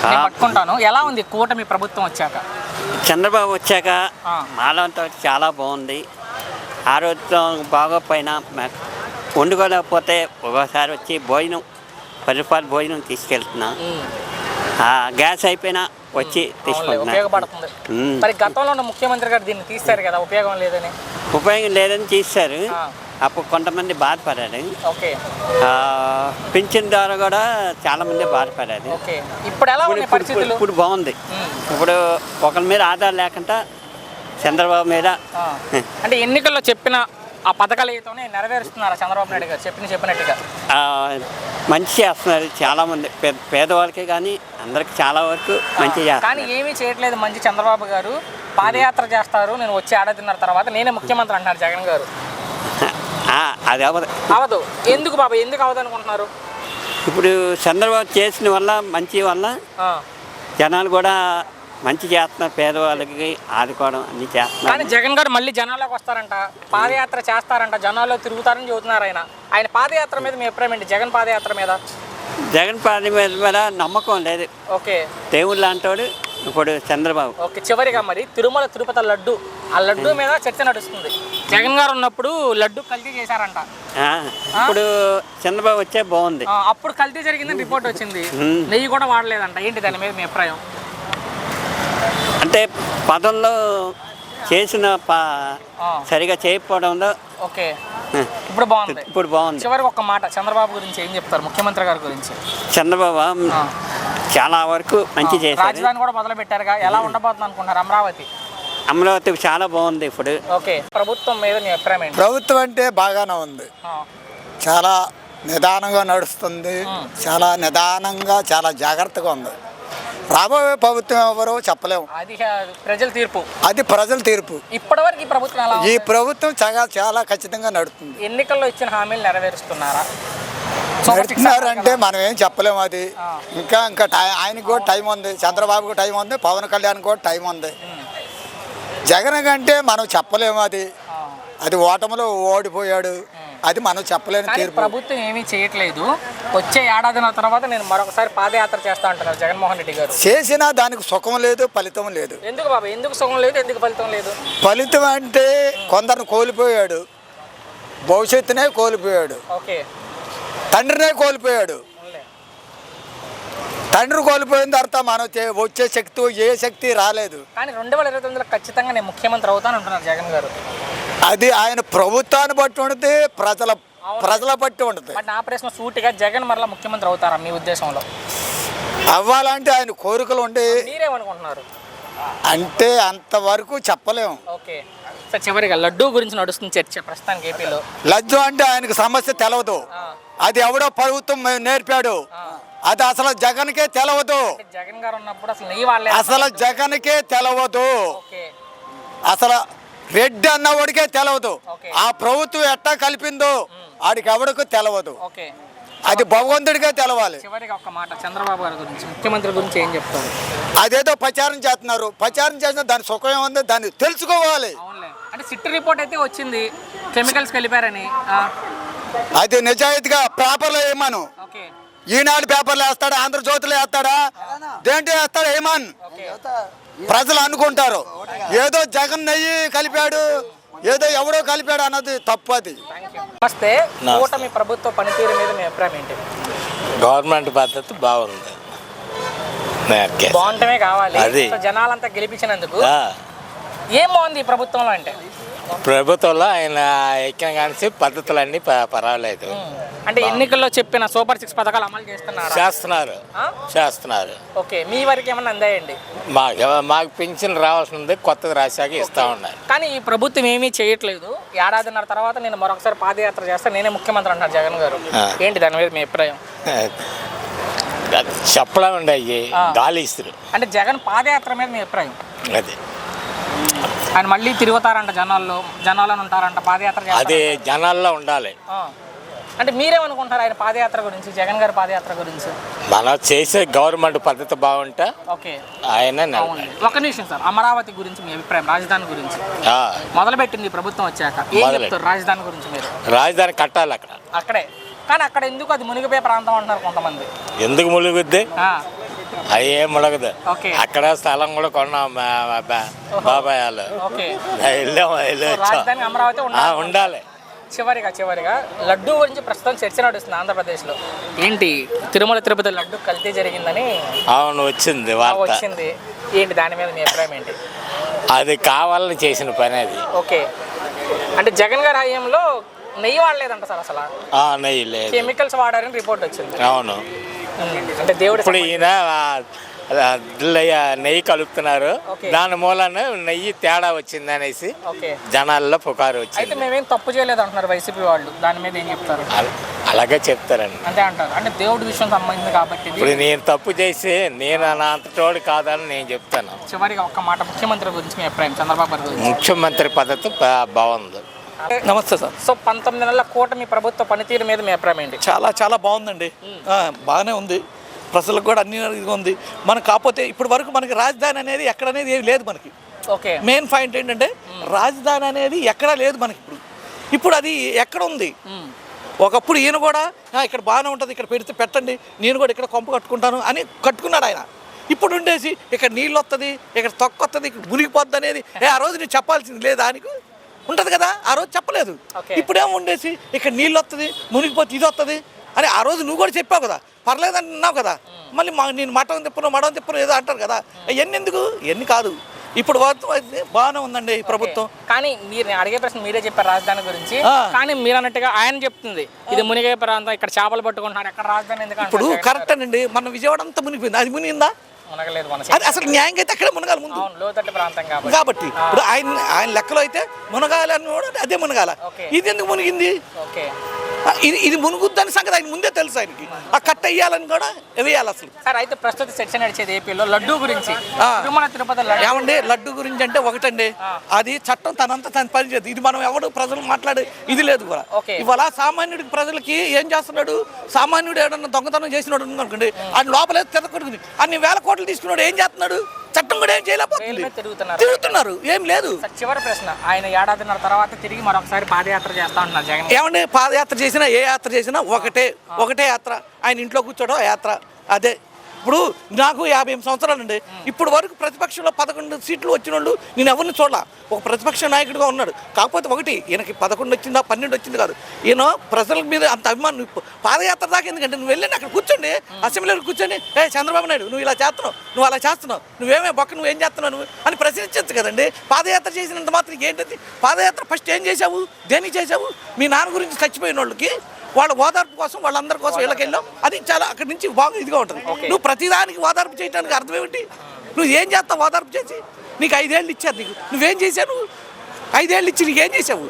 నేను పట్టుకుంటాను. ఎలా ఉంది కూటమి ప్రభుత్వం వచ్చాక? చంద్రబాబు వచ్చాక మాలంతో చాలా బాగుంది. ఆరోగ్యం బాగోపోయినా వండుకోలేకపోతే ఒకసారి వచ్చి భోజనం 10 రూపాయలు భోజనం తీసుకెళ్తున్నా. గ్యాస్ అయిపోయినా వచ్చి తీసుకుంటున్నా. ఉపయోగపడుతుంది. మరి గతంలో ఉన్న ముఖ్యమంత్రి గారు దీన్ని తీస్తారు కదా, ఉపయోగం లేదని తీస్తారు. అప్పుడు కొంతమంది బాధపడారు. ఓకే. పింఛన్ ద్వారా కూడా చాలా మంది బాధపడారు. ఇప్పుడు ఎలా ఉన్నాయి పరిస్థితులు? ఇప్పుడు బాగుంది. ఇప్పుడు ఒకరి మీద ఆధారం లేకుండా చంద్రబాబు మీద అంటే ఎన్నికల్లో చెప్పిన ఆ పథకాలు ఏతోనే నెరవేరుస్తున్నారా చంద్రబాబు నాయుడు గారు చెప్పినట్టుగా? మంచి చేస్తున్నారు. చాలామంది పేదవాళ్ళకి కానీ అందరికి చాలా వరకు మంచి చేస్తారు. కానీ ఏమీ చేయట్లేదు మంచి చంద్రబాబు గారు. పాదయాత్ర చేస్తారు, నేను వచ్చి ఏడాదిన్నర తర్వాత నేనే ముఖ్యమంత్రి అంటున్నారు జగన్ గారు. అది అవదు. ఎందుకు బాబా, ఎందుకు అవదు అనుకుంటున్నారు? ఇప్పుడు చంద్రబాబు చేసిన వల్ల మంచి వల్ల జనాలు కూడా మంచి చేస్తున్నారు. పేదవాళ్ళకి ఆదుకోవడం అన్ని చేస్తున్నారు. కానీ జగన్ గారు మళ్ళీ జనాల్లోకి వస్తారంట, పాదయాత్ర చేస్తారంట, జనాల్లో తిరుగుతారని చెబుతున్నారు. ఆయన పాదయాత్ర మీద మీ అభిప్రాయం ఏంటి? జగన్ పాదయాత్ర మీద నమ్మకం లేదు. ఓకే. దేవుళ్ళు అంటాడు ఇప్పుడు చంద్రబాబు. ఓకే. చివరిగా మరి తిరుమల తిరుపతి లడ్డు, ఆ లడ్డు మీద చర్చ నడుస్తుంది. జగన్ గారు ఉన్నప్పుడు లడ్డు కల్తీ చేశారంట. ఇప్పుడు చంద్రబాబు వచ్చే బాగుంది. అప్పుడు కల్తీ జరిగిందని రిపోర్ట్ వచ్చింది. నెయ్యి కూడా వాడలేదంట. ఏంటి దాని మీద మీ అభిప్రాయం? అంటే పదంలో చేసిన సరిగా చేయకపోవడంలో. ఓకే. ఇప్పుడు బాగుంది. చివరికి ఒక మాట చంద్రబాబు గురించి ఏం చెప్తారు, ముఖ్యమంత్రి గారి గురించి? చంద్రబాబు చాలా వరకు మంచి చేశారు. రాజధాని కూడా మొదలు పెట్టారుగా, ఎలా ఉండబోతుంది అనుకుంటున్నారు అమరావతి? చాలా బాగుంది ఇప్పుడు. ఓకే. ప్రభుత్వం మీద మీ అభిప్రాయం ఏంటి? ప్రభుత్వం అంటే బాగానే ఉంది. చాలా నిదానంగా నడుస్తుంది. చాలా నిదానంగా, చాలా జాగ్రత్తగా ఉంది. రాబోయే ప్రభుత్వం ఎవరో చెప్పలేము. అది ప్రజల తీర్పు. ఇప్పటివరకు ఈ ప్రభుత్వం చాలా ఖచ్చితంగా నడుస్తుంది. ఎన్నికల్లో ఇచ్చిన హామీలు నెరవేరుస్తున్నారా? నడుస్తున్నారంటే మనం ఏం చెప్పలేము. అది ఇంకా ఆయనకు కూడా టైం ఉంది, చంద్రబాబుకు టైం ఉంది, పవన్ కళ్యాణ్ కూడా టైం ఉంది. జగన్ కంటే మనం చెప్పలేము. అది ఓటమిలో ఓడిపోయాడు. అది మనం చెప్పలేని తీర్పు. ప్రభుత్వం ఏమీ చేయట్లేదు. వచ్చే ఏడాదిన తర్వాత నేను మరొకసారి పాదయాత్ర చేస్తా అంటున్నారు జగన్మోహన్ రెడ్డి గారు. చేసినా దానికి సుఖం లేదు, ఫలితం లేదు. ఎందుకు బాబా, ఎందుకు సుఖం లేదు, ఎందుకు ఫలితం లేదు? ఫలితం అంటే కొందరిని కోల్పోయాడు, భవిష్యత్తునే కోల్పోయాడు. ఓకే. తండ్రినే కోల్పోయాడు. తండ్రి కోల్పోయిన తర్వాత మనం వచ్చే శక్తి, ఏ శక్తి రాలేదు. కానీ 2029లో ఖచ్చితంగా నేను ముఖ్యమంత్రి అవుతాను అంటున్నారు జగన్ గారు. అది ఆయన ప్రభుత్వాన్ని బట్టి ఉంటుంది, ప్రజల బట్టి ఉంటుంది. నా ప్రశ్న సూటిగా, జగన్ మరలా ముఖ్యమంత్రి అవుతారా మీ ఉద్దేశంలో? అవ్వాలంటే ఆయన కోరికలు ఉండి. మీరేమనుకుంటున్నారు? అంటే అంతవరకు చెప్పలేము. ఓకే. సార్, చివరిగా లడ్డూ గురించి నడుస్తుంది చర్చ ప్రస్తుతానికి ఏపీలో. లడ్డు అంటే ఆయనకు సమస్య తెలవదు. అది ఎవడో ప్రభుత్వం నేర్పాడు. అది అసలు జగన్కే తెలవదు. జగన్ గారు ఉన్నప్పుడు అసలు నెయ్యి వాడలేదు. అసలు జగన్కే తెలవదు. అసలు రెడ్డి అన్నవాడికే తెలవదు. ఆ ప్రభుత్వం ఎట్టా కలిపిందో ఆడికి ఎవడికి తెలవదు. అది భగవంతుడికే తెలవాలి. చివరిగా ఒక మాట చంద్రబాబు గారి గురించి, ముఖ్యమంత్రి గురించి ఏం చెప్తారు? అదేదో ప్రచారం చేస్తున్నారు. ప్రచారం చేసిన దాని సుఖం ఏముంది, దాన్ని తెలుసుకోవాలి. అంటే సిట్ రిపోర్ట్ అయితే వచ్చింది, కెమికల్స్ కలిపారని. అది నిజాయితీగా పేపర్లో ఏమను, ఈనాడు పేపర్లో వేస్తాడా, ఆంధ్రజ్యోతిలో వేస్తాడా, దేంట్లో వేస్తాడా ఏమన్ ప్రజలు అనుకుంటారు. ఏదో జగన్ నెయ్యి కలిపాడు, ఏదో ఎవడో కలిపాడు అన్నది తప్పు. అది నమస్తే. కూటమి ప్రభుత్వ పనితీరు మీద మీ అభిప్రాయం ఏంటి? గవర్నమెంట్ పద్ధతి బాగుంది. బాగుంటమే కావాలి. జనాలంతా గెలిపించినందుకు ఏం బాగుంది ఈ ప్రభుత్వంలో? అంటే ప్రభుత్వంలో ఆయన ఎక్కిన కానీ పద్ధతులన్నీ పర్వాలేదు. అంటే ఎన్నికల్లో చెప్పిన సూపర్ 6 పథకాలు అమలు చేస్తున్నారు. ఓకే. మీ వరకు ఏమన్నా అందాయండి? మాకు పింఛన్ రావాల్సింది, కొత్తది రాశాక ఇస్తా ఉన్నారు. కానీ ఈ ప్రభుత్వం ఏమీ చేయట్లేదు. ఏడాదిన్నర తర్వాత నేను మరొకసారి పాదయాత్ర చేస్తాను, నేనే ముఖ్యమంత్రి అంటారు జగన్ గారు. ఏంటి దాని మీద మీ అభిప్రాయం? చెప్పడం ఉండే గాలి ఇస్తారు. అంటే జగన్ పాదయాత్ర మీద మీ అభిప్రాయం? అది ఆయన మళ్ళీ తిరుగుతారంట, జనాల్లో ఉంటారంట, పాదయాత్ర. అది జనాల్లో ఉండాలి. అంటే మీరేమనుకుంటారు ఆయన పాదయాత్ర గురించి, జగన్ గారి పాదయాత్ర గురించి? మనం చేసే గవర్నమెంట్ పద్ధతి బాగుంటే ఆయన. ఒక నిమిషం సార్, అమరావతి గురించి మీ అభిప్రాయం, రాజధాని గురించి మొదలుపెట్టింది ప్రభుత్వం వచ్చాక ఏం చెప్తారు రాజధాని గురించి మీరు? రాజధాని కట్టాలి అక్కడే. కానీ అక్కడ ఎందుకు అది మునిగిపోయే ప్రాంతం అంటున్నారు కొంతమంది. ఎందుకు మునిగిద్ది? అది ఏం ముడగదు. ఓకే. అక్కడ స్థలం కూడా కొన్నాం బాబాయ్ వాళ్ళు. ఓకే. వెళ్ళాం రాజధాని అమరావతి ఉండాలి. చివరిగా లడ్డూ గురించి ప్రస్తుతం చర్చ నడుస్తుంది ఆంధ్రప్రదేశ్లో. ఏంటి తిరుమల తిరుపతి లడ్డు కల్తీ జరిగిందని అవును వచ్చింది వార్త. వచ్చింది. ఏంటి దాని మీద మీ అభిప్రాయం ఏంటి? అది కావాలని చేసిన పని అది. ఓకే. అంటే జగన్ గారి హయాంలో నెయ్యి వాడలేదంట సార్ అసలు. నెయ్యి లేదు, కెమికల్స్ వాడారని రిపోర్ట్ వచ్చింది. అవును. అంటే దేవుడు ఇప్పుడు ఈయన నెయ్యి కలుపుతున్నారు, దాని మూలన నెయ్యి తేడా వచ్చింది అనేసి జనాల్లో పుకారు వచ్చింది. అయితే మేమేం తప్పు చేయలేదు అంటున్నారు వైసీపీ వాళ్ళు. దాని మీద ఏం చెప్తారు? అలాగే చెప్తారండి. అంటే అంటారు అంటే దేవుడి విషయం సంబంధించింది కాబట్టి. ఇప్పుడు నేను తప్పు చేసి నేను నా అంతటోడు కాదని నేను చెప్తాను. చివరిగా ఒక్క మాట ముఖ్యమంత్రి గురించి మీ అభిప్రాయం, చంద్రబాబు గారి గురించి. ముఖ్యమంత్రి పద్ధతి బాగుంది. నమస్తే సార్. సో 19 నెలల కూటమి ప్రభుత్వ పనితీరు మీద మీ అభిప్రాయం ఏంటి? చాలా బాగుందండి. బాగానే ఉంది, ప్రజలకు కూడా అన్ని ఇదిగా ఉంది. మనకు కాకపోతే ఇప్పటి వరకు మనకి రాజధాని అనేది ఎక్కడనేది ఏమి లేదు మనకి. ఓకే. మెయిన్ పాయింట్ ఏంటంటే రాజధాని అనేది ఎక్కడా లేదు మనకి. ఇప్పుడు అది ఎక్కడ ఉంది? ఒకప్పుడు ఈయన కూడా ఇక్కడ బాగానే ఉంటుంది, ఇక్కడ పెడితే పెట్టండి, నేను కూడా ఇక్కడ కొంప కట్టుకుంటాను అని కట్టుకున్నాడు ఆయన. ఇప్పుడు ఉండేసి ఇక్కడ నీళ్ళు వస్తుంది, ఇక్కడ తొక్క వస్తుంది, ఇక్కడ మునిగిపోద్ది అనేది ఆ రోజు నేను చెప్పాల్సింది లేదా ఆయనకు ఉంటుంది కదా, ఆ రోజు చెప్పలేదు. ఇప్పుడేమో ఉండేసి ఇక్కడ నీళ్ళు వస్తుంది, మునిగిపోతే ఇది వస్తుంది అని ఆ రోజు నువ్వు కూడా చెప్పావు కదా, పర్లేదని అన్నావు కదా. మళ్ళీ నేను మటం తిప్పను ఏదో అంటారు కదా. ఇవన్నీ ఎందుకు? ఇవన్నీ కాదు. ఇప్పుడు బాగానే ఉందండి ఈ ప్రభుత్వం. కానీ మీరు అడిగే ప్రశ్న మీరే చెప్పారు రాజధాని గురించి. కానీ మీరు అన్నట్టుగా ఆయన చెప్తుంది ఇది మునిగే ప్రాంతం, ఇక్కడ చేపలు పట్టుకుంటున్నారు, ఎక్కడ రాజధాని ఎందుకు? ఇప్పుడు కరెక్ట్ అండి, మన విజయవాడ అంతా మునిగిపోయింది, అది మునిగిందా? అది అసలు న్యాయంగా అయితే అక్కడే మునగాలి ముందు. లోతట్టు ప్రాంతం కాబట్టి ఇప్పుడు ఆయన లెక్కలో అయితే మునగాలి అని కూడా అదే మునగాల. ఇది ఎందుకు మునిగింది? ఇది మునుగుద్దని సంగతి ఆయన ముందే తెలుసు ఆయనకి. ఆ కట్ అయ్యాలని కూడా వేయాలి అసలు. సార్ అయితే ప్రస్తుత చర్చ నడిచేది ఏపీలో లడ్డూ గురించి. తిరుమల తిరుపతి ఏమండి లడ్డు గురించి అంటే ఒకటండి, అది చట్టం తనంతా తను పనిచేది. ఇది మనం ఎవరు ప్రజలు మాట్లాడే ఇది లేదు కూడా. ఇవాళ సామాన్యుడికి ప్రజలకి ఏం చేస్తున్నాడు? సామాన్యుడు ఏడన్నా దొంగతనం చేసినాడు అనుకోండి, అది లోపలే తిరగకూడదు. అన్ని వేల కోట్లు తీసుకున్నాడు, ఏం చేస్తున్నాడు? చట్టం కూడా ఏం చేయలేకపోతుంది, తిరుగుతున్నారు, ఏం లేదు. చివరి ప్రశ్న, ఆయన ఏడాదిన్నర తర్వాత తిరిగి మరొకసారి పాదయాత్ర చేస్తా ఉంటున్నారు జగన్. ఏమండి పాదయాత్ర చేసినా ఏ యాత్ర చేసినా ఒకటే యాత్ర. ఆయన ఇంట్లో కూర్చోడం యాత్ర. అదే ఇప్పుడు నాకు 58 సంవత్సరాలు అండి. ఇప్పుడు వరకు ప్రతిపక్షంలో 11 సీట్లు వచ్చిన వాళ్ళు నేను ఎవరిని చూడాల. ఒక ప్రతిపక్ష నాయకుడిగా ఉన్నాడు. కాకపోతే ఒకటి, ఈయనకి 11 వచ్చిందా 12 వచ్చింది కాదు, ఈయన ప్రజల మీద అంత అభిమానం. పాదయాత్ర దాకా ఎందుకంటే నువ్వు వెళ్ళండి అక్కడ కూర్చోండి, అసెంబ్లీలో కూర్చొని చంద్రబాబు నాయుడు నువ్వు ఇలా చేస్తున్నావు, నువ్వు అలా చేస్తున్నావు, నువ్వేమే బొక్క నువ్వేం చేస్తున్నావు నువ్వు అని ప్రశ్నించచ్చు కదండి. పాదయాత్ర చేసినంత మాత్రం ఏంటది? పాదయాత్ర ఫస్ట్ ఏం చేసావు, దేనికి చేసావు? మీ నాన్న గురించి చచ్చిపోయిన వాళ్ళకి వాళ్ళ ఓదార్పు కోసం వాళ్ళందరి కోసం వీళ్ళకి వెళ్ళాం. అది చాలా అక్కడి నుంచి బాగా ఇదిగా ఉంటుంది. నువ్వు ప్రతిదానికి ఓదార్పు చేయడానికి అర్థం ఏమిటి? నువ్వు ఏం చేస్తావు ఓదార్పు చేసి? నీకు 5 ఏళ్ళు ఇచ్చారు, నువ్వేం చేశావు? 5 ఏళ్ళు ఇచ్చి నీకేం చేసావు?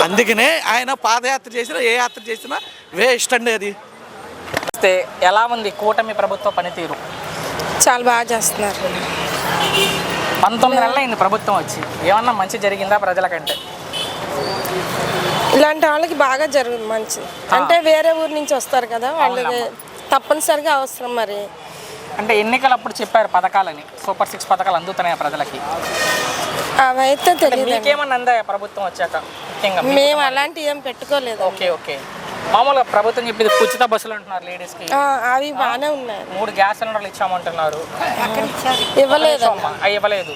అందుకనే ఆయన పాదయాత్ర చేసినా ఏ యాత్ర చేసినా వేస్ట్ అండి. అది ఎలా ఉంది కూటమి ప్రభుత్వ పనితీరు? చాలా బాగా చేస్తున్నారు. 19 నెలలు అయింది ప్రభుత్వం వచ్చి, ఏమన్నా మంచి జరిగిందా ప్రజలకంటే? ఇలాంటి వాళ్ళకి బాగా జరుగుతుంది మంచిది. అంటే వేరే ఊరి నుంచి వస్తారు కదా, వాళ్ళకి తప్పనిసరిగా అవసరం. మరి అంటే ఎన్నికలప్పుడు చెప్పారు పథకాలని, సూపర్ 6 పథకాలు అందుతున్నాయి ప్రజలకి, అవైతే తెలియదు. మీకేమన్నా అందా ప్రభుత్వం వచ్చాక? ముఖ్యంగా మేము అలాంటివి ఏం పెట్టుకోలేదు. ఓకే. మామూలుగా ప్రభుత్వం చెప్పింది ఉచిత బస్సులు అంటున్నారు లేడీస్కి, అవి బాగానే ఉన్నాయి. 3 గ్యాస్ సిలిండర్లు ఇచ్చామంటున్నారు, ఇవ్వలేదు. అవి ఇవ్వలేదు.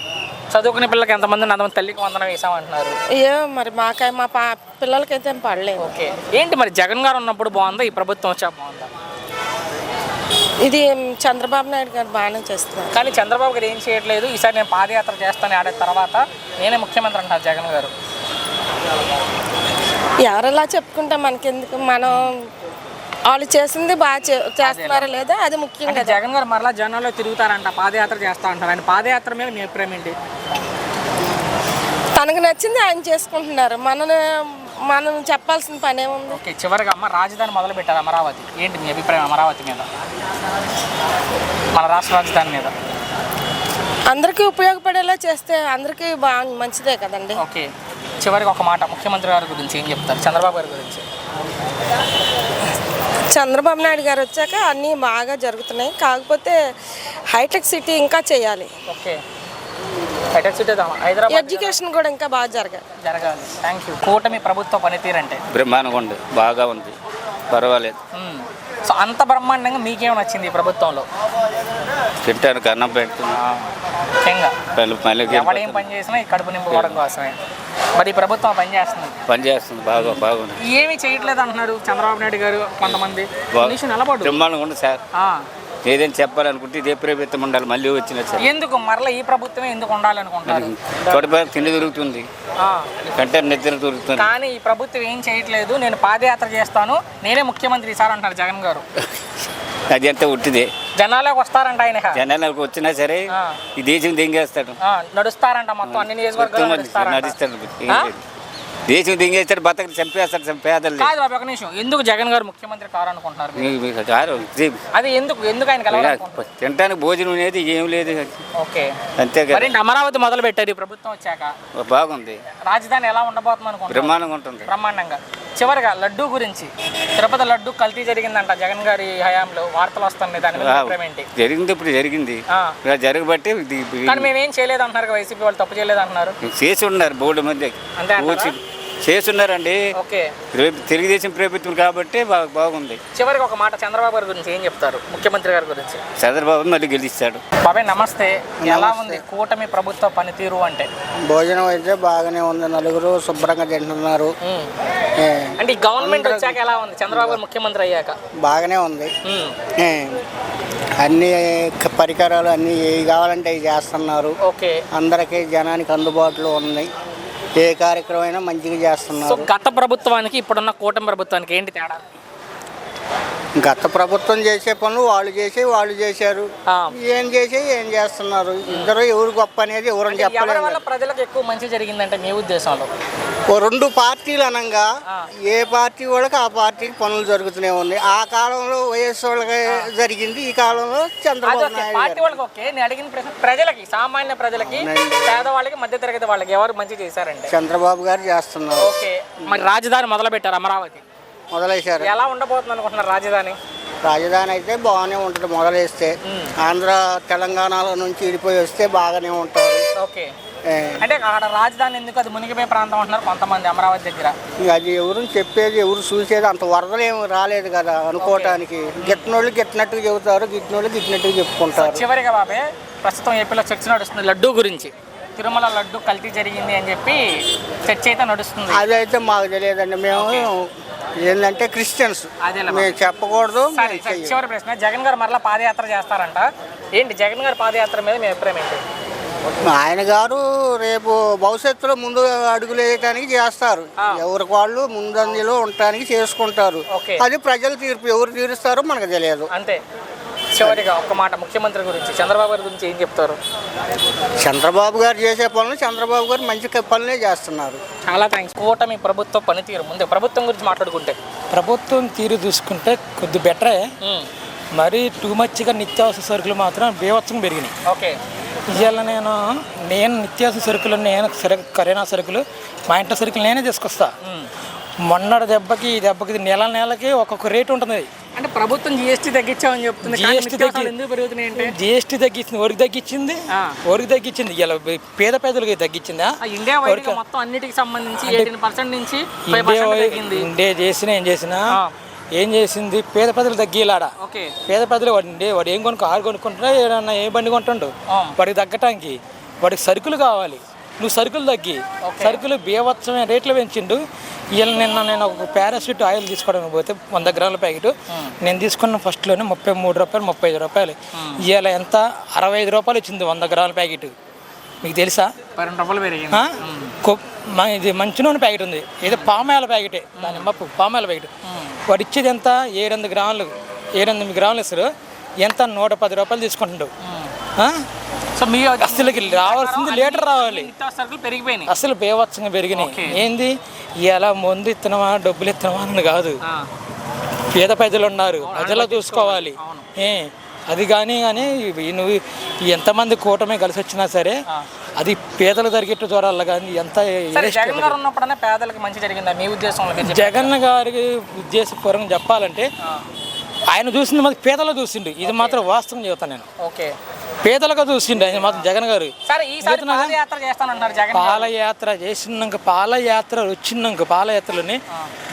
చదువుకునే పిల్లలకి ఎంతమంది అంతమంది తల్లికి వందనం వేసామంటున్నారు. ఏమో మరి మా పిల్లలకైతే ఏం పడలేదు. ఓకే. ఏంటి మరి జగన్ గారు ఉన్నప్పుడు బాగుందా, ఈ ప్రభుత్వం వచ్చాక బాగుందా? ఇది చంద్రబాబు నాయుడు గారు బాగానే చేస్తున్నారు. కానీ చంద్రబాబు గారు ఏం చేయట్లేదు. ఈసారి నేను పాదయాత్ర చేస్తాను ఆడే తర్వాత నేనే ముఖ్యమంత్రి అంటారు జగన్ గారు. ఎవరెలా చెప్పుకుంటా మనకెందుకు? మనం వాళ్ళు చేసింది బాగా చేస్తున్నారా లేదా అది ముఖ్యంగా. జగన్ గారు మరలా జనాల్లో తిరుగుతారంట, పాదయాత్ర చేస్తా అంటారు. ఆయన పాదయాత్ర మీద మీ అభిప్రాయం ఏంటి? తనకు నచ్చింది ఆయన చేసుకుంటున్నారు, మనం చెప్పాల్సిన పని ఏముంది? ఓకే. చివరిగా అమ్మ రాజధాని మొదలు పెట్టారు అమరావతి, ఏంటి మీ అభిప్రాయం అమరావతి మీద, మన రాష్ట్ర రాజధాని మీద? అందరికీ ఉపయోగపడేలా చేస్తే అందరికీ బాగా మంచిదే కదండి. ఓకే. చివరికి ఒక మాట, ముఖ్యమంత్రి గారి గురించి ఏం చెప్తారు, చంద్రబాబు గారి గురించి? చంద్రబాబు నాయుడు గారు వచ్చాక అన్నీ బాగా జరుగుతున్నాయి. కాకపోతే హైటెక్ సిటీ ఇంకా చేయాలి. ఓకే. హైటెక్ సిటీ హైదరాబాద్ ఎడ్యుకేషన్ కూడా ఇంకా బాగా జరగాలి. Thank you. కూటమి ప్రభుత్వ పనితీరు అంటే బ్రహ్మాండంగా ఉంది, బాగా ఉంది, పర్వాలేదు. సో అంత బ్రహ్మాండంగా మీకేం నచ్చింది ఈ ప్రభుత్వంలో? తింటాను అన్నం పెడుతుంది ముఖ్యంగా మళ్ళీ ఎవడేం పని చేసినా ఈ కడుపు నింపుకోవడం కోసమే. మరి ఈ ప్రభుత్వం పని చేస్తుంది, పనిచేస్తుంది, బాగుంది. ఏమీ చేయట్లేదు అంటున్నారు చంద్రబాబు నాయుడు గారు కొంతమంది. నిలబడు బ్రహ్మాండంగా ఉంది సార్. ఏదైనా చెప్పాలనుకుంటే ఇదే ప్రభుత్వం ఉండాలి, మళ్ళీ వచ్చిన సార్. ఎందుకు మరలా ఈ ప్రభుత్వమే ఎందుకు ఉండాలనుకుంటారు? తోటపై తిండి దొరుకుతుంది, కంటే నిద్ర దొరుకుతుంది. కానీ ఈ ప్రభుత్వం ఏం చేయట్లేదు, నేను పాదయాత్ర చేస్తాను, నేనే ముఖ్యమంత్రి సార్ అంటారు జగన్ గారు. అది అంతా ఉట్టిదే. జనాలకు వస్తారంట ఆయన, జనాలకు వచ్చినా సరే ఈ దేశం దింగేస్తాడు, నడుస్తారంట మొత్తం అన్ని నియోజకవర్గాలు నడుస్తాడు. దేశం దింగేస్తాడు, బతకని చంపేస్తాడు పేదలు. కాదు బాబు ఒక నిమిషం, ఎందుకు జగన్ గారు ముఖ్యమంత్రి కావాలనుకుంటున్నారు? అది ఎందుకు ఆయన తినడానికి భోజనం అనేది ఏం లేదు. ఓకే, అంతే కదా. అమరావతి మొదలు పెట్టారు ఈ ప్రభుత్వం వచ్చాక, బాగుంది. రాజధాని ఎలా ఉండబోతుంది అనుకుంటున్నారు? బ్రహ్మాండంగా ఉంటుంది. బ్రహ్మాండంగా. చివరిగా లడ్డూ గురించి, తిరుపతి లడ్డూ కల్తీ జరిగిందంట జగన్ గారి హయాంలో, వార్తలు వస్తున్నాయి, దాని మీద జరిగింది. ఇప్పుడు జరిగింది, జరగబట్టి. కానీ మేమేం చేయలేదు అంటున్నారు, వైసీపీ వాళ్ళు తప్పు చేయలేదు అంటున్నారు. చేసి ఉన్నారు బోర్డు మంది చేస్తున్నారండి. తెలుగుదేశం ప్రభుత్వం కాబట్టి బాగుంది. చివరికి ఒక మాట చంద్రబాబు గారి గురించి ఏం చెప్తారు, ముఖ్యమంత్రి గారి గురించి? చంద్రబాబు మళ్ళీ గెలిస్తాడు. బాబాయ్ నమస్తే, ఎలా ఉంది కూటమి ప్రభుత్వ పనితీరు? అంటే భోజనం అయితే బాగానే ఉంది, నలుగురు శుభ్రంగా తింటున్నారు. అంటే ఈ గవర్నమెంట్ వచ్చాక ఎలా ఉంది, చంద్రబాబు గారు ముఖ్యమంత్రి అయ్యాక? బాగానే ఉంది. అన్ని పరికరాలు అన్ని ఏవి కావాలంటే అవి చేస్తున్నారు. ఓకే, అందరికీ జనానికి అందుబాటులో ఉన్నాయి. ఏ కార్యక్రమం అయినా మంచిగా చేస్తున్నారు. గత ప్రభుత్వానికి ఇప్పుడున్న కూటమి ప్రభుత్వానికి ఏంటి తేడా? గత ప్రభుత్వం చేసే పనులు వాళ్ళు చేశారు, ఏం చేస్తున్నారు. ఇద్దరు ఎవరు గొప్ప అనేది ఎవరు చెప్పలేదు. ప్రజలకు ఎక్కువ మంచి జరిగిందంటే మీ ఉద్దేశంలో? రెండు పార్టీలు అనగా ఏ పార్టీ వాళ్ళకి ఆ పార్టీకి పనులు జరుగుతూనే ఉన్నాయి. ఆ కాలంలో వైఎస్ వాళ్ళకి జరిగింది, ఈ కాలంలో చంద్రబాబు నాయుడు పార్టీ వాళ్ళకి. ఓకే, నేను అడిగిన ప్రశ్న ప్రజలకి, సామాన్య ప్రజలకి, పేదవాళ్ళకి, మధ్యతరగతి వాళ్ళకి ఎవరు మంచి చేశారండి? చంద్రబాబు గారు చేస్తున్నారు. ఓకే, మరి రాజధాని మొదలు పెట్టారు, అమరావతి మొదలైశారు. ఎలా ఉండబోతుంది అనుకుంటున్నారు రాజధాని? రాజధాని అయితే బాగానే ఉంటుంది. మొదలేస్తే ఆంధ్ర తెలంగాణలో నుంచి విడిపోయి వస్తే బాగానే ఉంటారు. ఓకే, అంటే అక్కడ రాజధాని ఎందుకు, అది మునిగిపోయే ప్రాంతం అంటున్నారు కొంతమంది అమరావతి దగ్గర. అది ఎవరు చెప్పేది, ఎవరు చూసేది, అంత వరదలు ఏమి రాలేదు కదా అనుకోవటానికి. గిట్టినోళ్ళు గిట్టినట్టుగా చెబుతారు, గిట్టినోళ్ళు గిట్టినట్టుగా చెప్పుకుంటారు. చివరిగా బాబే, ప్రస్తుతం ఏపీలో చర్చ నడుస్తుంది లడ్డూ గురించి. తిరుమల లడ్డు కల్తీ జరిగింది అని చెప్పి చర్చ అయితే నడుస్తుంది. అదైతే మాకు తెలియదండి, మేము ఏంటంటే క్రిస్టియన్స్, మేము చెప్పకూడదు. చివరి ప్రశ్న, జగన్ గారు మరలా పాదయాత్ర చేస్తారంట, ఏంటి జగన్ గారి పాదయాత్ర మీద మీ అభిప్రాయం ఏంటి? ఆయన గారు రేపు భవిష్యత్తులో ముందు అడుగులు వేయటానికి చేస్తారు, ఎవరికి వాళ్ళు ముందంజలో ఉండటానికి చేసుకుంటారు. అది ప్రజల తీర్పు, ఎవరు తీరుస్తారో మనకు తెలియదు. అంతే. చివరిగా ఒక్క మాట, ముఖ్యమంత్రి గురించి, చంద్రబాబు గారి గురించి ఏం చెప్తారు? చంద్రబాబు గారు చేసే పనులు చంద్రబాబు గారు మంచి పనులే చేస్తున్నారు. చాలా థ్యాంక్స్. కూటమి ప్రభుత్వ పనితీరు, ముందు ప్రభుత్వం గురించి మాట్లాడుకుంటే, ప్రభుత్వం తీరు చూసుకుంటే కొద్ది బెటరే. మరి టూ మచ్గా నిత్యావసర సరుకులు మాత్రం బీభత్సంగా పెరిగినాయి. ఓకే, ఇవాళ నేను నిత్యావసర సరుకులు, కరోనా సరుకులు, మా ఇంట్లో సరుకులు నేనే తీసుకొస్తా. మొన్నటి దెబ్బకి ఈ దెబ్బకి నెలకి ఒక్కొక్క రేటు ఉంటుంది. అంటే ప్రభుత్వం జిఎస్టీ తగ్గించామని చెప్తుంది. జిఎస్టీ తగ్గించింది, వరకు తగ్గించింది, ఇలా పేద పేదలకి తగ్గించిందా? ఇండియా మొత్తం అన్నిటికి సంబంధించి 18% నుంచి 5% ఇండియా ఏం చేసింది, పేద ప్రజలు తగ్గిలాడ. పేద ప్రజలు వాడు ఏం కారు కొనుక్కుంటున్నా, ఏదన్నా ఏ బండి కొంటుండు, వాడికి తగ్గటానికి వాడికి సరుకులు కావాలి. నువ్వు సరుకులు తగ్గి, సరుకులు బీభత్సమైన రేట్లు పెంచిండు. నిన్న నేను ఒక పారాషూట్ ఆయిల్ తీసుకోవడానికి పోతే 100 గ్రాముల ప్యాకెట్ నేను తీసుకున్న ఫస్ట్లోనే 33 రూపాయలు, 35 రూపాయలు. ఇవాళ ఎంత, 65 రూపాయలు ఇచ్చింది 100 గ్రాముల ప్యాకెట్. మీకు తెలుసా? 2 రూపాయలు పెరిగింది. ఇది మంచి నూనె ప్యాకెట్ ఉంది, ఏదో పామాయిల్ ప్యాకెటే, దాని పామాయిల్ ప్యాకెట్. వాడు ఇచ్చేది ఎంత, 700 గ్రాములు, 700 గ్రాములు ఇస్తారు. ఎంత, 110 రూపాయలు తీసుకుంటుండు. అసలు రావాల్సింది లీటర్ రావాలి, అసలు బేవత్సంగా పెరిగినాయి. ఏంది ఇలా ముందు ఇస్తున్నామా, డబ్బులు ఇస్తున్నామా అని కాదు. పేద ప్రజలు ఉన్నారు, ప్రజలు చూసుకోవాలి. అది కానీ నువ్వు ఎంతమంది కూటమి కలిసి వచ్చినా సరే అది పేదలు జరిగేట్టు చూడాలి. కానీ ఎంత జగన్ గారికి ఉద్దేశపూర్వకంగా చెప్పాలంటే, ఆయన చూసింది మాకు పేదలు చూసిండు. ఇది మాత్రం వాస్తవం చెబుతాను నేను. పేదలుగా చూసిండు ఆయన మాత్రం జగన్ గారు. పాదయాత్ర చేసినాక, పాదయాత్ర వచ్చినాక, పాదయాత్రలోని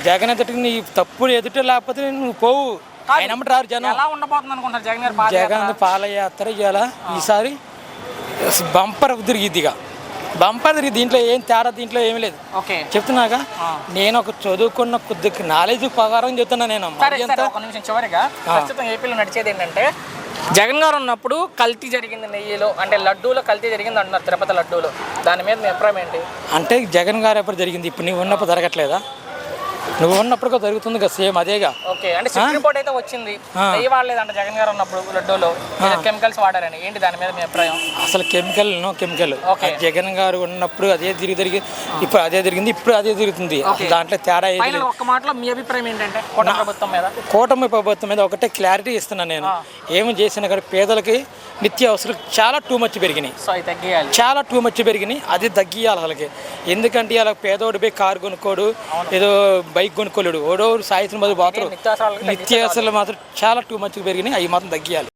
జగన్ ఎదుటికి నీ తప్పుడు ఎదుట లేకపోతే నువ్వు పోవు. ఆయన అమ్మటి రారు జనం. ఎలా ఉండబోతుంది అనుకుంటారు జగన్ గారు జగన్ పాదయాత్ర ఇవాళ ఈసారి బంపర్ తిరిగిద్దిగా, బంపర్ తిరిగి. దీంట్లో ఏం తేడా దీంట్లో ఏమీ లేదు. చెప్తున్నాగా, నేను ఒక చదువుకున్న కొద్దిగా నాలెడ్జ్ ప్రకారం చెప్తున్నా. నేను ఒక నిమిషం చివరిగా, ప్రస్తుతం ఏపీలో నడిచేది ఏంటంటే జగన్ గారు ఉన్నప్పుడు కల్తీ జరిగింది నెయ్యిలో, అంటే లడ్డూలో కల్తీ జరిగింది అంటున్నారు, తిరుపతి లడ్డూలో. దాని మీద మీ అభిప్రాయం ఏంటి? అంటే జగన్ గారు ఎప్పుడు జరిగింది, ఇప్పుడు నువ్వు ఉన్నప్పుడు జరగట్లేదా? నువ్వు ఉన్నప్పుడు జరుగుతుంది కదా, సేమ్ అదేగా. ఓకే, అంటే సుప్రీం రిపోర్ట్ అయితే వచ్చింది, నెయ్యి వాడలేదంట జగన్ గారు ఉన్నప్పుడు లడ్డూలో, కెమికల్స్ వాడారని. ఏంటి దాని మీద మీ అభిప్రాయం? అసలు కెమికల్ జగన్ గారు ఉన్నప్పుడు అదే తిరిగి ఇప్పుడు అదే జరిగింది, ఇప్పుడు అదే జరుగుతుంది. దాంట్లో తేడా ఏది. ఒక్క మాటలో మీ అభిప్రాయం ఏంటంటే కూటమి ప్రభుత్వం మీద? కూటమి ప్రభుత్వం మీద ఒకటే క్లారిటీ ఇస్తున్నాను నేను. ఏమి చేసినా కానీ పేదలకి నిత్యావసరాలు చాలా టూ మచ్ పెరిగినాయి, చాలా టూ మచ్ పెరిగినాయి. అది తగ్గియాలి అసలుకి. ఎందుకంటే అలా పేదోడు పోయి కారు కొనుక్కోడు, ఏదో బైక్ కొనుక్కోలేడు, ఓడో సాయంత్రం బదులు పోతాడు. నిత్యావసరాలు మాత్రం చాలా టూ మచ్ పెరిగినాయి, అవి మాత్రం తగ్గియాలి.